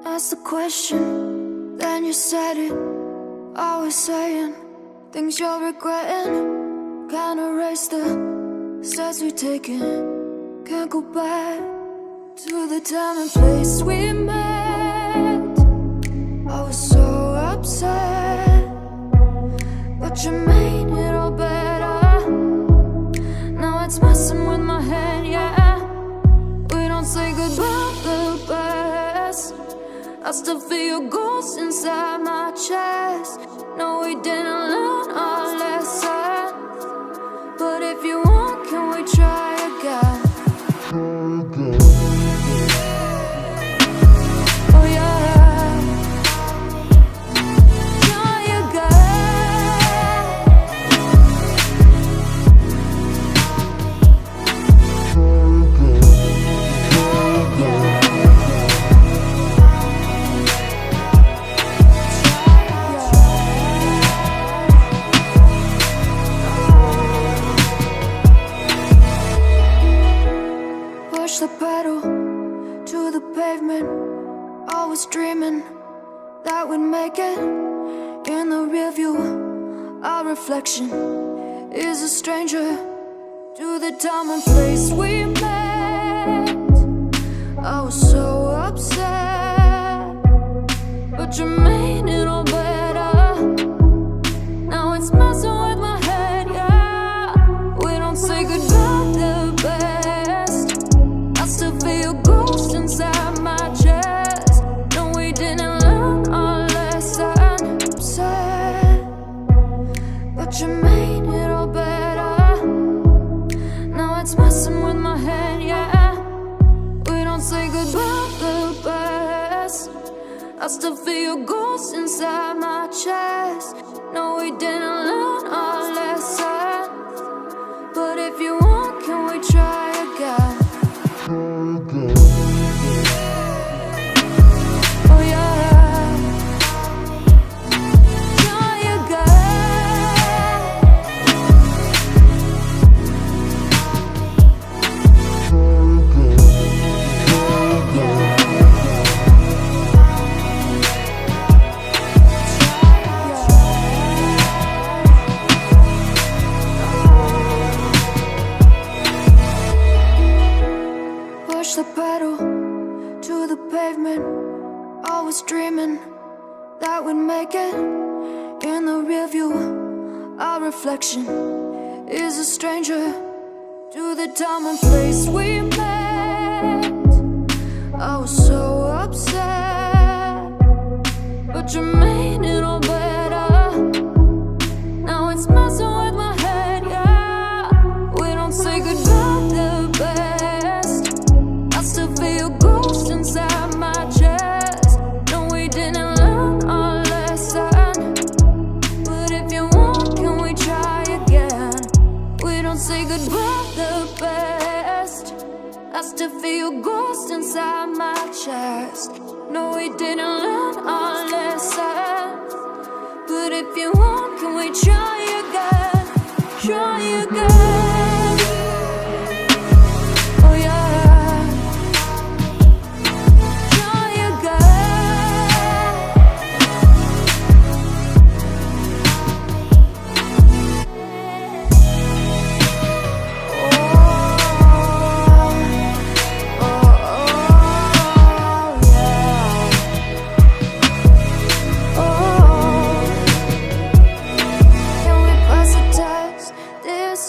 Asked the question, then you said it. Always saying things you're regretting. Can't erase the steps we've taken. Can't go back to the time and place we met. I was so upset, but you made it all better. Now it's messing with my head, yeah. We don't say goodbye the best. I still feel your ghost inside my chest. No, we didn't learn our lesson, but if you want, can we try again? Oh yeah, try again. Push the pedal to the pavement. Always dreaming that we'd make it. In the rear view, our reflection is a stranger to the time and place we met. I was so upset, but you made it all better. Now it's messing with my head, yeah. We don't say goodbye the best. I still feel your ghost inside my chest. No, we didn't learn our lesson. Upset, but you made it all better. Now it's messing with my head, yeah. We don't say goodbye the best. I still feel your ghost inside my chest. No, we didn't learn our lesson, but if you want, can we try again? Oh yeah, try again. Push the pedal to the pavement. Always dreaming that we'd make it. In the rear view, our reflection is a stranger to the time and place we met. I was so upset, but you made it all better. Now it's messing with my head, yeah. We don't say goodbye the best. I still feel your ghost inside my chest. No, we didn't learn our lesson, but if you want, can we try again? We don't say goodbye the best. I still feel your ghost inside my chest. No, we didn't learn our lesson, but if you want, can we try again? Try again. Oh yeah, try again. Can we pass the test this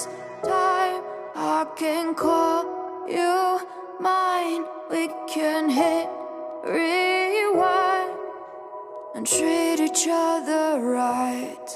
time? I can call you mine. We can hit rewind and treat each other right.